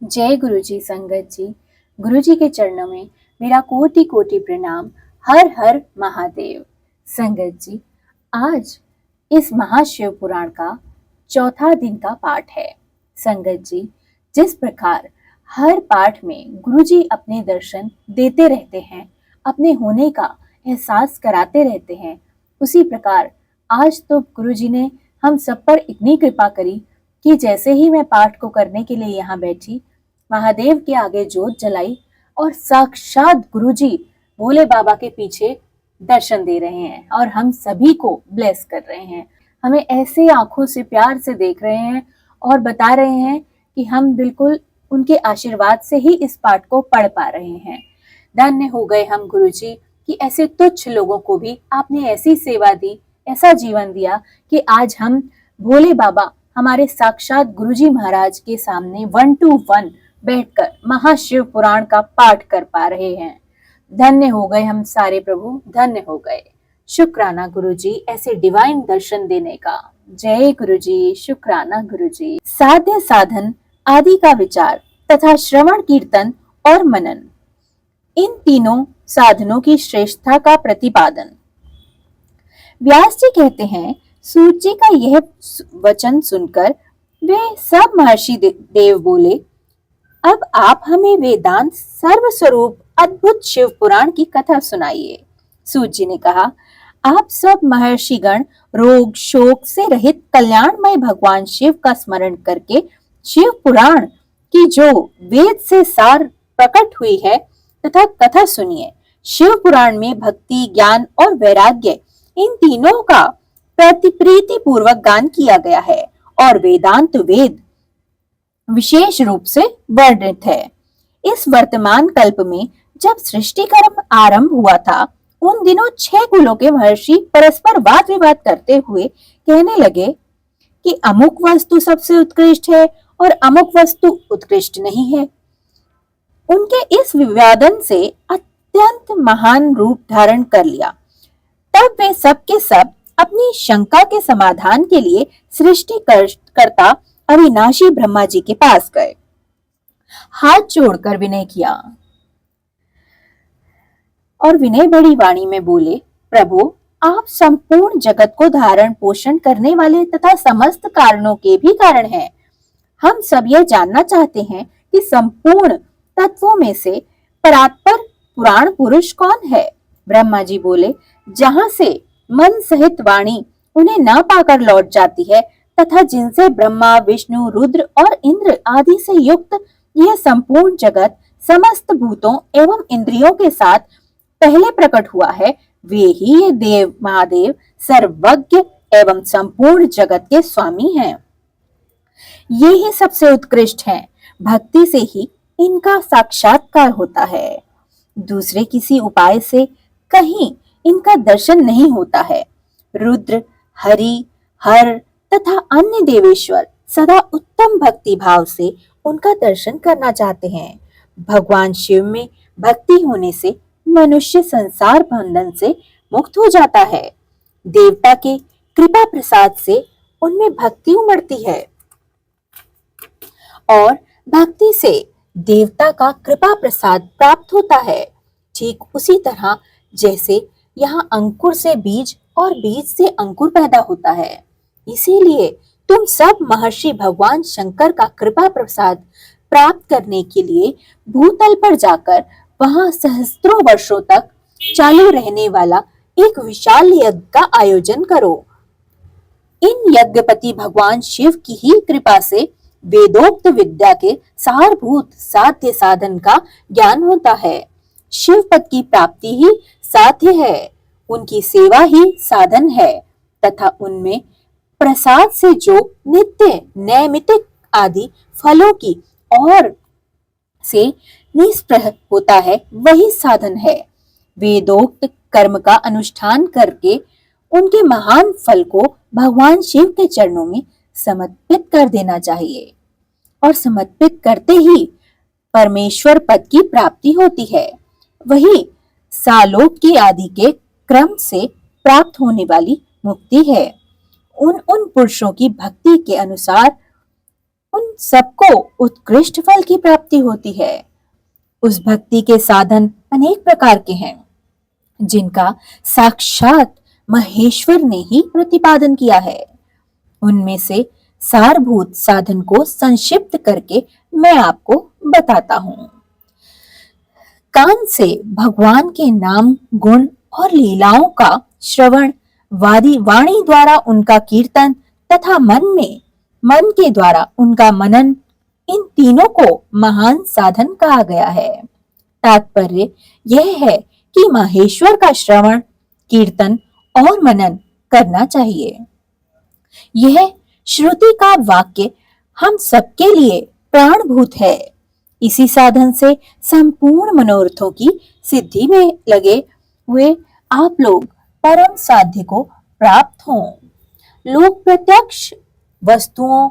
जय गुरु जी। संगत जी, गुरु जी के चरणों में मेरा कोटि कोटि प्रणाम। हर हर महादेव। संगत जी, आज इस महाशिव पुराण का चौथा दिन का पाठ है। संगत जी, जिस प्रकार हर पाठ में गुरु जी अपने दर्शन देते रहते हैं, अपने होने का एहसास कराते रहते हैं, उसी प्रकार आज तो गुरु जी ने हम सब पर इतनी कृपा करी कि जैसे ही मैं पाठ को करने के लिए यहाँ बैठी, महादेव के आगे जोत जलाई और साक्षात गुरुजी भोले बाबा के पीछे दर्शन दे रहे हैं और हम सभी को ब्लेस कर रहे हैं। हमें ऐसे आंखों से प्यार से देख रहे हैं और बता रहे हैं कि हम बिल्कुल उनके आशीर्वाद से ही इस पाठ को पढ़ पा रहे हैं। धन्य हो गए हम गुरुजी कि ऐसे तुच्छ लोगों को भी आपने ऐसी सेवा दी, ऐसा जीवन दिया कि आज हम भोले बाबा हमारे साक्षात गुरुजी महाराज के सामने 1 to 1 बैठकर महाशिव पुराण का पाठ कर पा रहे हैं। धन्य हो गए हम सारे प्रभु, धन्य हो गए। शुक्राना गुरुजी ऐसे डिवाइन दर्शन देने का। जय गुरुजी, शुक्राना गुरुजी। साध्य साधन आदि का विचार तथा श्रवण कीर्तन और मनन, इन तीनों साधनों की श्रेष्ठता का प्रतिपादन। व्यास जी कहते हैं, सूत जी का यह वचन सुनकर वे सब महर्षि देव बोले, अब आप हमें वेदांत सर्वस्वरूप अद्भुत शिव पुराण की कथा सुनाइए। सूत जी ने कहा, आप सब महर्षिगण रोग शोक से रहित कल्याणमय भगवान शिव का स्मरण करके शिव पुराण की जो वेद से सार प्रकट हुई है तथा कथा सुनिए। शिव पुराण में भक्ति, ज्ञान और वैराग्य, इन तीनों का प्रीति पूर्वक गान किया गया है और वेदांत वेद विशेष रूप से वर्णित है। इस वर्तमान कल्प में जब सृष्टि कर्म आरंभ हुआ था, उन दिनों 6 कुलों के महर्षि परस्पर वाद विवाद करते हुए कहने लगे कि अमुक वस्तु सबसे उत्कृष्ट है और अमुक वस्तु उत्कृष्ट नहीं है। उनके इस विवादन से अत्यंत महान रूप धारण कर लिया। तब वे सब के सब अपनी शंका के समाधान के लिए सृष्टि कर्ता अविनाशी ब्रह्मा जी के पास गए, हाथ जोड़कर विनय किया और विनय बड़ी वाणी में बोले, प्रभु, आप संपूर्ण जगत को धारण पोषण करने वाले तथा समस्त कारणों के भी कारण हैं। हम सब यह जानना चाहते हैं कि संपूर्ण तत्वों में से परात्पर पुराण पुरुष कौन है। ब्रह्मा जी बोले, जहां से मन सहित वाणी उन्हें न पाकर लौट जाती है तथा जिनसे ब्रह्मा, विष्णु, रुद्र और इंद्र आदि से युक्त यह संपूर्ण जगत समस्त भूतों एवं इंद्रियों के साथ पहले प्रकट हुआ है, वे ही ये देव महादेव सर्वज्ञ एवं संपूर्ण जगत के स्वामी हैं। ये ही सबसे उत्कृष्ट हैं। भक्ति से ही इनका साक्षात्कार होता है। दूसरे किसी उपाय से कहीं इनका दर्शन नहीं होता है। रुद्र, हरि, हर तथा अन्य देवेश्वर सदा उत्तम भक्ति भाव से उनका दर्शन करना चाहते हैं। भगवान शिव में भक्ति होने से मनुष्य संसार बंधन से मुक्त हो जाता है। देवता के कृपा प्रसाद से उनमें भक्ति उमड़ती है और भक्ति से देवता का कृपा प्रसाद प्राप्त होता है। ठीक उसी तरह जैसे यहाँ अंकुर से बीज और बीज से अंकुर पैदा होता है। इसीलिए तुम सब महर्षि भगवान शंकर का कृपा प्रसाद प्राप्त करने के लिए भूतल पर जाकर वहां सहस्त्रों वर्षों तक चालू रहने वाला एक विशाल यज्ञ का आयोजन करो। इन यज्ञपति भगवान शिव की ही कृपा से वेदोक्त विद्या के सारभूत साध्य साधन का ज्ञान होता है। शिव पद की प्राप्ति ही साध्य है, उनकी सेवा ही साधन है तथा उनमें प्रसाद से जो नित्य नैमित्तिक आदि फलों की और से निष्प्रह होता है, वही साधन है। वेदोक्त कर्म का अनुष्ठान करके उनके महान फल को भगवान शिव के चरणों में समर्पित कर देना चाहिए और समर्पित करते ही परमेश्वर पद की प्राप्ति होती है। वही सालोक की आदि के क्रम से प्राप्त होने वाली मुक्ति है। उन पुरुषों की भक्ति के अनुसार उन सबको उत्कृष्ट फल की प्राप्ति होती है। उस भक्ति के साधन अनेक प्रकार के हैं, जिनका साक्षात महेश्वर ने ही प्रतिपादन किया है। उनमें से सारभूत साधन को संक्षिप्त करके मैं आपको बताता हूँ। कान से भगवान के नाम, गुण और लीलाओं का श्रवण, वाणी द्वारा उनका कीर्तन तथा मन के द्वारा उनका मनन, इन तीनों को महान साधन कहा गया है। तात्पर्य यह है कि माहेश्वर का श्रवण, कीर्तन और मनन करना चाहिए। यह श्रुति का वाक्य हम सबके लिए प्राणभूत है। इसी साधन से संपूर्ण मनोरथों की सिद्धि में लगे हुए आप लोग परम साध्य को प्राप्त हों। लोग प्रत्यक्ष वस्तुओं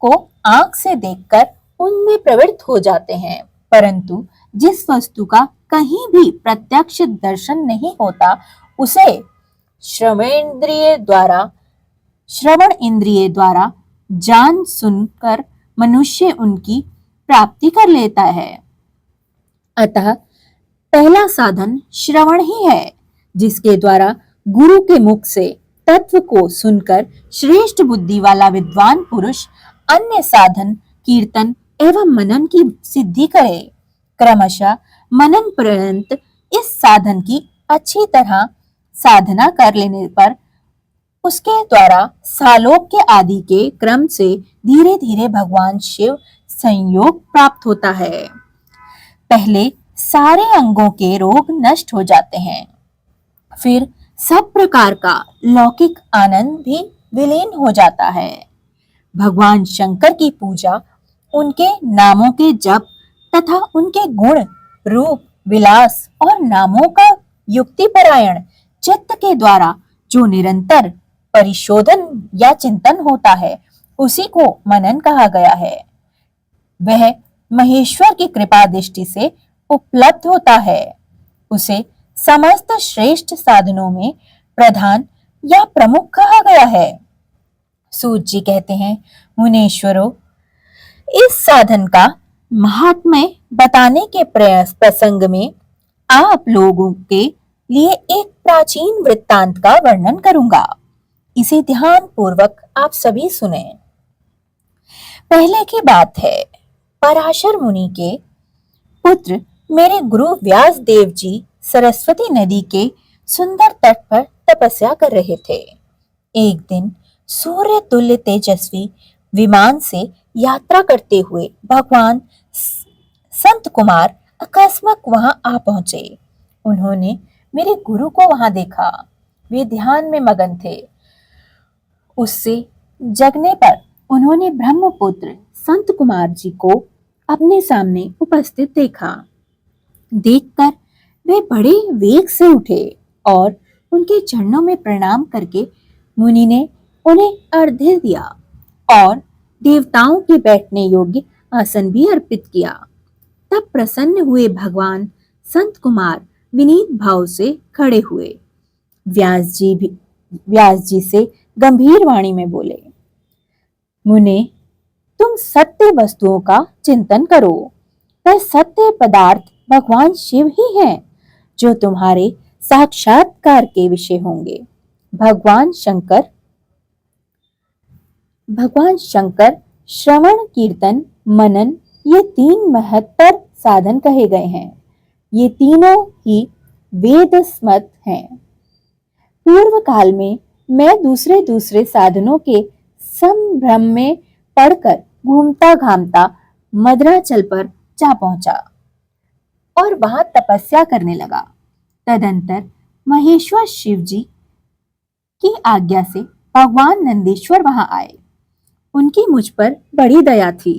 को आंख से देखकर उनमें प्रवृत्त हो जाते हैं, परंतु जिस वस्तु का कहीं भी प्रत्यक्ष दर्शन नहीं होता, उसे श्रवण इंद्रिय द्वारा जान सुनकर मनुष्य उनकी प्राप्ति कर लेता है। अतः पहला साधन श्रवण ही है, जिसके द्वारा गुरु के मुख से तत्व को सुनकर श्रेष्ठ बुद्धि वाला विद्वान पुरुष अन्य साधन, कीर्तन एवं मनन की सिद्धि करे। क्रमशः मनन पर्यंत इस साधन की अच्छी तरह साधना कर लेने पर उसके द्वारा सालोक्य आदि के क्रम से धीरे धीरे भगवान शिव संयोग प्राप्त होता है। पहले सारे अंगों के रोग नष्ट हो जाते हैं, फिर सब प्रकार का लौकिक आनंद भी विलीन हो जाता है। भगवान शंकर की पूजा, उनके नामों के जप तथा उनके गुण, रूप, विलास और नामों का युक्तिपरायण चित्त के द्वारा जो निरंतर परिशोधन या चिंतन होता है, उसी को मनन कहा गया है। वह महेश्वर की कृपा दृष्टि से उपलब्ध होता है। उसे समस्त श्रेष्ठ साधनों में प्रधान या प्रमुख कहा गया है। सूत जी कहते हैं, मुनीश्वरों, इस साधन का महात्म्य बताने के प्रसंग में आप लोगों के लिए एक प्राचीन वृत्तांत का वर्णन करूंगा। इसे ध्यान पूर्वक आप सभी सुने। पहले की बात है, पराशर मुनि के पुत्र मेरे गुरु व्यास देव जी सरस्वती नदी के सुंदर तट पर तपस्या कर रहे थे। एक दिन सूर्य तुल्य तेजस्वी विमान से यात्रा करते हुए भगवान संत कुमार अकस्मात वहां आ पहुंचे। उन्होंने मेरे गुरु को वहां देखा। वे ध्यान में मगन थे। उससे जगने पर उन्होंने ब्रह्मपुत्र संत कुमार जी को अपने सामने उपस्थित देखा। देखकर वे बड़े वेग से उठे और उनके चरणों में प्रणाम करके मुनि ने उन्हें अर्घ्य दिया और देवताओं के बैठने योग्य आसन भी अर्पित किया। तब प्रसन्न हुए भगवान संत कुमार विनीत भाव से खड़े हुए। व्यास जी से गंभीर वाणी में बोले, मुने, तुम सत्य वस्तुओं का चिंतन करो। वह सत्य पदार्थ भगवान शिव ही हैं, जो तुम्हारे साक्षात्कार के विषय होंगे। भगवान शंकर श्रवण, कीर्तन, मनन, ये तीन महत्तर साधन कहे गए हैं। ये तीनों ही वेद स्मृत हैं। पूर्व काल में मैं दूसरे साधनों के संभ्रम में पड़कर घूमता घामता मद्राचल पर जा पहुंचा और वहां तपस्या करने लगा। तदंतर महेश्वर शिव जी की आज्ञा से भगवान नंदीश्वर वहां आए। उनकी मुझ पर बड़ी दया थी।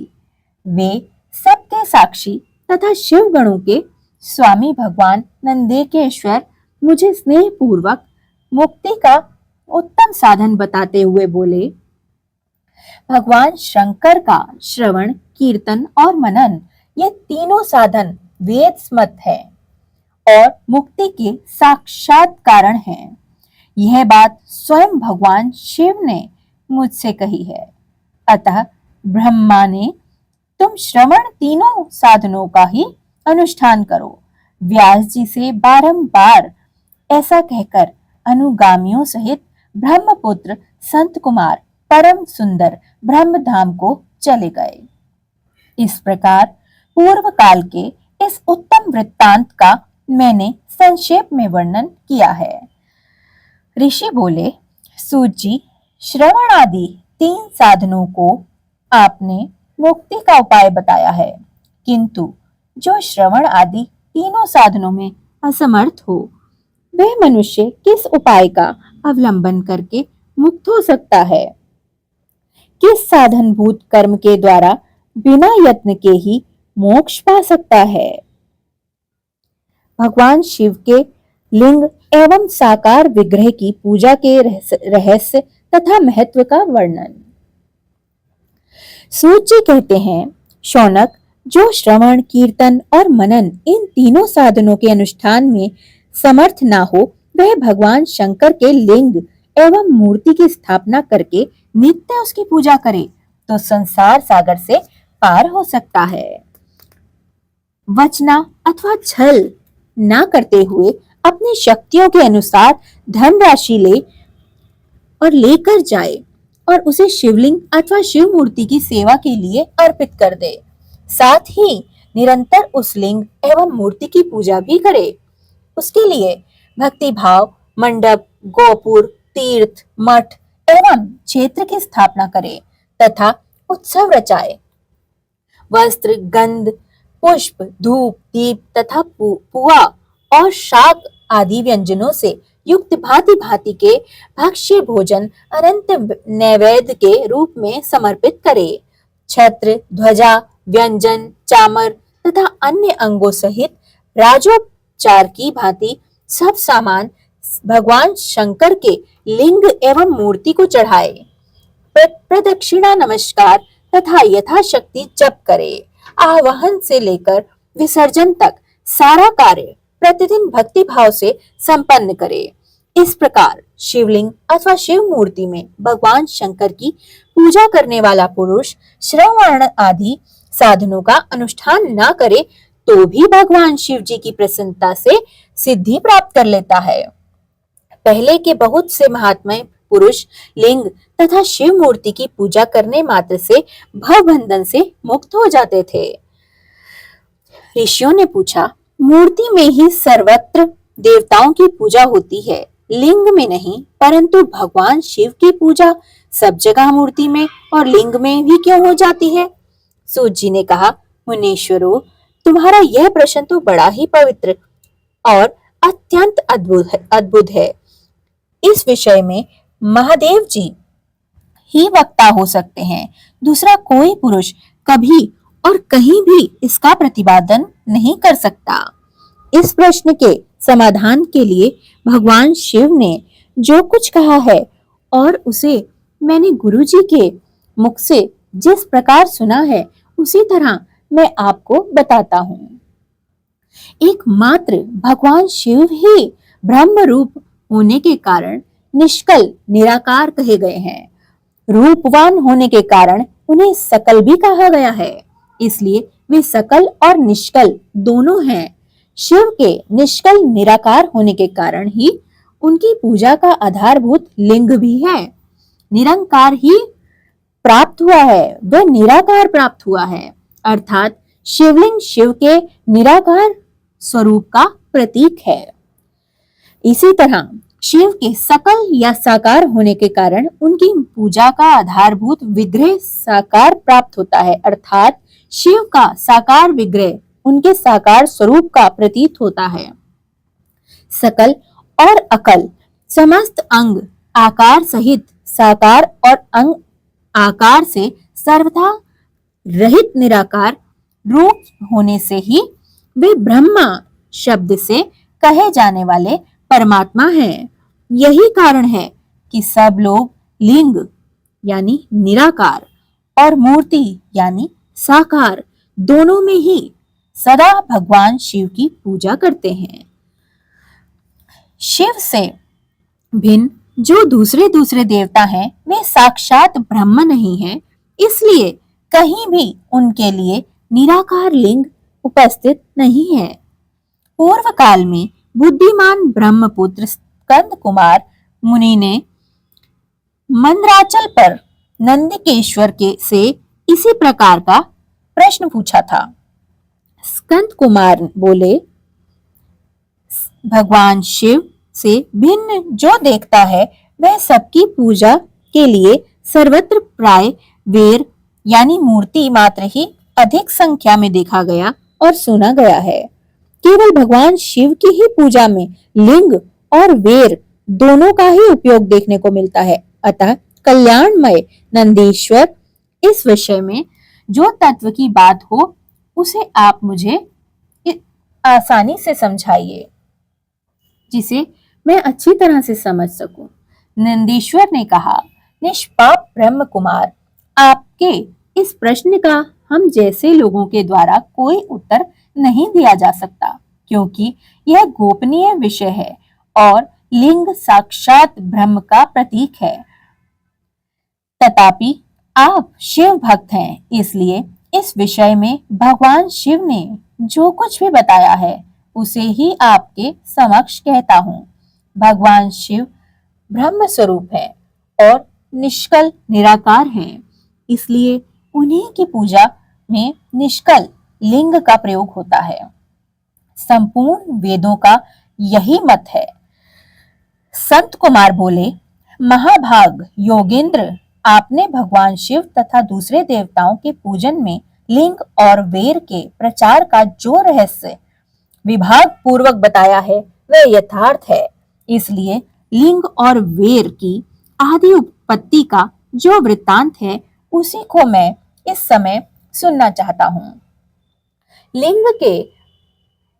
वे सबके साक्षी तथा शिव गणों के स्वामी भगवान नंदेकेश्वर मुझे स्नेह पूर्वक मुक्ति का उत्तम साधन बताते हुए बोले, भगवान शंकर का श्रवण, कीर्तन और मनन, ये तीनों साधन वेद स्मृत है और मुक्ति के साक्षात कारण हैं। यह बात स्वयं भगवान शिव ने मुझसे कही है। अतः ब्रह्मा ने तुम श्रवण तीनों साधनों का ही अनुष्ठान करो। व्यास जी से बारंबार ऐसा कहकर अनुगामियों सहित ब्रह्मपुत्र संत कुमार परम सुंदर ब्रह्मधाम को चले गए। इस प्रकार पूर्व काल के इस उत्तम वृत्तांत का मैंने संक्षेप में वर्णन किया है। ऋषि बोले, सूत जी, श्रवण आदि 3 साधनों को आपने मुक्ति का उपाय बताया है, किंतु जो श्रवण आदि तीनों साधनों में असमर्थ हो, वह मनुष्य किस उपाय का अवलंबन करके मुक्त हो सकता है? किस साधनभूत कर्म के द्वारा बिना यत्न के ही मोक्ष पा सकता है? भगवान शिव के लिंग एवं साकार विग्रह की पूजा के रहस्य तथा महत्व का वर्णन। सूत जी कहते हैं, शौनक, जो श्रवण, कीर्तन और मनन इन तीनों साधनों के अनुष्ठान में समर्थ ना हो, वह भगवान शंकर के लिंग एवं मूर्ति की स्थापना करके नित्य उसकी पूजा करे तो संसार सागर से पार हो सकता है। वचना अथवा छल ना करते हुए अपनी शक्तियों के अनुसार धनराशि ले और लेकर जाए और उसे शिवलिंग अथवा शिव मूर्ति की सेवा के लिए अर्पित कर दे। साथ ही निरंतर उस लिंग एवं मूर्ति की पूजा भी करे। उसके लिए भक्ति भाव मंडप, गोपुर, तीर्थ, मठ एवं क्षेत्र की स्थापना करे तथा उत्सव रचाए। वस्त्र, गंध, पुष्प, धूप, दीप तथा पुआ और शाक आदि व्यंजनों से युक्त भांति भांति के भक्ष्य भोजन अनंत नैवेद्य के रूप में समर्पित करे। छत्र, ध्वजा, व्यंजन, चामर तथा अन्य अंगों सहित राजोपचार की भांति सब सामान भगवान शंकर के लिंग एवं मूर्ति को चढ़ाए। प्रदक्षिणा नमस्कार तथा यथाशक्ति जप करे। आवाहन से लेकर विसर्जन तक सारा कार्य प्रतिदिन भक्ति भाव से संपन्न करे। इस प्रकार शिवलिंग अथवा शिव मूर्ति में भगवान शंकर की पूजा करने वाला पुरुष श्रवण आदि साधनों का अनुष्ठान ना करे तो भी भगवान शिव जी की प्रसन्नता से सिद्धि प्राप्त कर लेता है। पहले के बहुत से महात्मा पुरुष लिंग तथा शिव मूर्ति की पूजा करने मात्र से भवबंधन से मुक्त हो जाते थे। ऋषियों ने पूछा, मूर्ति में ही सर्वत्र देवताओं की पूजा होती है, लिंग में नहीं, परंतु भगवान शिव की पूजा सब जगह मूर्ति में और लिंग में भी क्यों हो जाती है? सूत जी ने कहा, मुनीश्वरों, तुम्हारा यह प्रश्न तो बड़ा ही पवित्र और अत्यंत अद्भुत है। इस विषय में महादेव जी ही वक्ता हो सकते हैं। दूसरा कोई पुरुष कभी और कहीं भी इसका प्रतिपादन नहीं कर सकता। इस प्रश्न के समाधान के लिए भगवान शिव ने जो कुछ कहा है और उसे मैंने गुरुजी के मुख से जिस प्रकार सुना है, उसी तरह मैं आपको बताता हूँ। एकमात्र भगवान शिव ही ब्रह्म रूप होने के कारण निष्कल निराकार कहे गए हैं। रूपवान होने के कारण उन्हें सकल भी कहा गया है, इसलिए वे सकल और निष्कल दोनों हैं। शिव के निष्कल निराकार होने के कारण ही उनकी पूजा का आधारभूत लिंग भी है। निरंकार ही प्राप्त हुआ है, वह निराकार प्राप्त हुआ है, अर्थात शिवलिंग शिव के निराकार स्वरूप का प्रतीक है। इसी तरह शिव के सकल या साकार होने के कारण उनकी पूजा का आधारभूत विग्रह साकार प्राप्त होता है, अर्थात शिव का साकार विग्रह उनके साकार स्वरूप का प्रतीत होता है। सकल और अकल समस्त अंग आकार सहित साकार और अंग आकार से सर्वथा रहित निराकार रूप होने से ही वे ब्रह्मा शब्द से कहे जाने वाले परमात्मा हैं। यही कारण है कि सब लोग लिंग यानी निराकार और मूर्ति यानी साकार दोनों में ही सदा भगवान शिव की पूजा करते हैं। शिव से भिन्न जो दूसरे देवता हैं, वे साक्षात ब्रह्म नहीं हैं, इसलिए कहीं भी उनके लिए निराकार लिंग उपस्थित नहीं है। पूर्व काल में बुद्धिमान ब्रह्मपुत्र स्कंद कुमार मुनि ने मंदराचल पर नंदिकेश्वर के से इसी प्रकार का प्रश्न पूछा था। स्कंद कुमार बोले, भगवान शिव से भिन्न जो देखता है वह सबकी पूजा के लिए सर्वत्र प्राय वेर यानी मूर्ति मात्र ही अधिक संख्या में देखा गया और सुना गया है। केवल भगवान शिव की ही पूजा में लिंग और वेर दोनों का ही उपयोग देखने को मिलता है। अतः कल्याणमय नंदीश्वर, इस विषय में जो तत्व की बात हो उसे आप मुझे आसानी से समझाइए, जिसे मैं अच्छी तरह से समझ सकूं। नंदीश्वर ने कहा, निष्पाप ब्रह्म कुमार, आपके इस प्रश्न का हम जैसे लोगों के द्वारा कोई उत्तर नहीं दिया जा सकता, क्योंकि यह गोपनीय विषय है और लिंग साक्षात ब्रह्म का प्रतीक है। तथापि आप शिव भक्त हैं, इसलिए इस विषय में भगवान शिव ने जो कुछ भी बताया है उसे ही आपके समक्ष कहता हूँ। भगवान शिव ब्रह्म स्वरूप है और निष्कल निराकार हैं, इसलिए उन्हीं की पूजा में निष्कल लिंग का प्रयोग होता है। संपूर्ण वेदों का यही मत है। संत कुमार बोले, महाभाग योगेंद्र, आपने भगवान शिव तथा दूसरे देवताओं के पूजन में लिंग और वेर के प्रचार का जो रहस्य विभाग पूर्वक बताया है वह यथार्थ है। इसलिए लिंग और वेर की आदि उत्पत्ति का जो वृत्तांत है उसी को मैं इस समय सुनना चाहता हूँ। लिंग के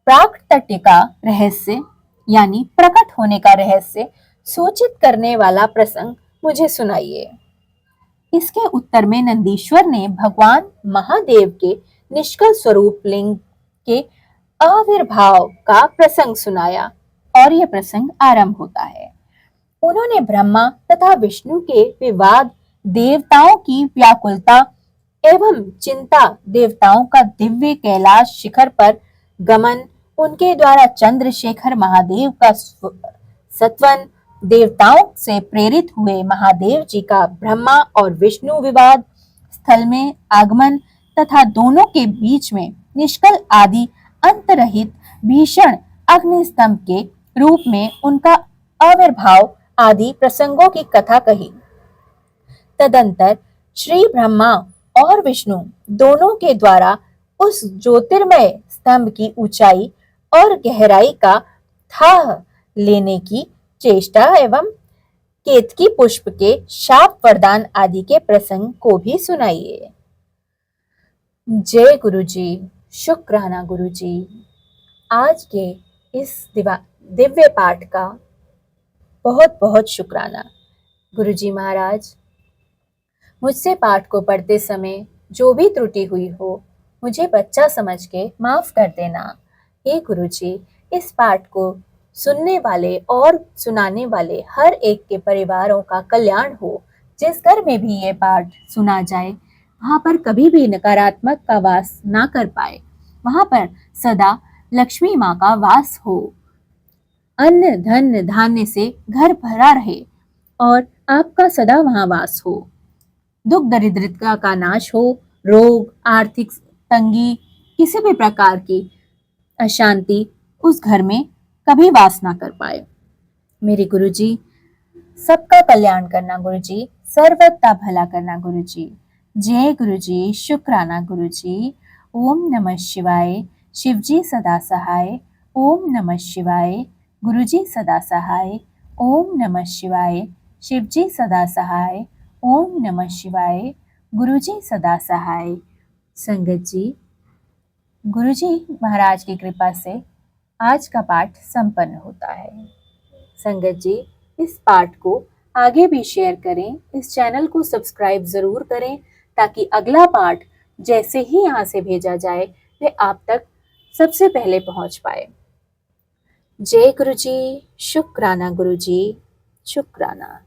प्राकट्य का रहस्य यानी प्रकट होने का रहस्य सूचित करने वाला प्रसंग मुझे सुनाइए। इसके उत्तर में नंदीश्वर ने भगवान महादेव के निष्कल स्वरूप लिंग के आविर्भाव का प्रसंग सुनाया और यह प्रसंग आरंभ होता है। उन्होंने ब्रह्मा तथा विष्णु के विवाद, देवताओं की व्याकुलता एवं चिंता, देवताओं का दिव्य कैलाश शिखर पर गमन, उनके द्वारा चंद्रशेखर महादेव का सत्वन, देवताओं से प्रेरित हुए महादेव जी का ब्रह्मा और विष्णु विवाद स्थल में आगमन तथा दोनों के बीच में निष्कल आदि अंतरहित भीषण अग्निस्तंभ के रूप में उनका आविर्भाव आदि प्रसंगों की कथा कही। तदंतर श्री ब्रह्मा और विष्णु दोनों के द्वारा उस ज्योतिर्मय स्तंभ की ऊंचाई और गहराई का थाह लेने की चेष्टा एवं केतकी पुष्प के शाप वरदान आदि के प्रसंग को भी सुनाइए। जय गुरु जी, शुक्राना गुरु जी। आज के इस दिव्य पाठ का बहुत बहुत शुक्राना। गुरु जी महाराज, मुझसे पाठ को पढ़ते समय जो भी त्रुटि हुई हो मुझे बच्चा समझ के माफ कर देना। हे गुरु जी, इस पाठ को सुनने वाले और सुनाने वाले हर एक के परिवारों का कल्याण हो। जिस घर में भी ये पाठ सुना जाए वहां पर कभी भी नकारात्मक का वास ना कर पाए, वहां पर सदा लक्ष्मी माँ का वास हो, अन्न धन धान्य से घर भरा रहे और आपका सदा वहां वास हो। दुख दरिद्रता का नाश हो, रोग, आर्थिक तंगी, किसी भी प्रकार की अशांति उस घर में कभी वास ना कर पाए। मेरे गुरुजी, सबका कल्याण करना गुरुजी, सर्वदा भला करना गुरुजी। जय गुरुजी, शुक्राना गुरुजी। ओम नमः शिवाय। शिवजी सदा सहाय। ओम नमः शिवाय। गुरुजी सदा सहाय। ओम नमः शिवाय। शिवजी सदा सहाय। ओम नमः शिवाय। गुरुजी सदा सहाय। संगत जी, गुरुजी महाराज की कृपा से आज का पाठ संपन्न होता है। संगत जी, इस पाठ को आगे भी शेयर करें, इस चैनल को सब्सक्राइब जरूर करें ताकि अगला पाठ जैसे ही यहाँ से भेजा जाए वह आप तक सबसे पहले पहुँच पाए। जय गुरुजी, शुक्राना गुरुजी, शुक्राना।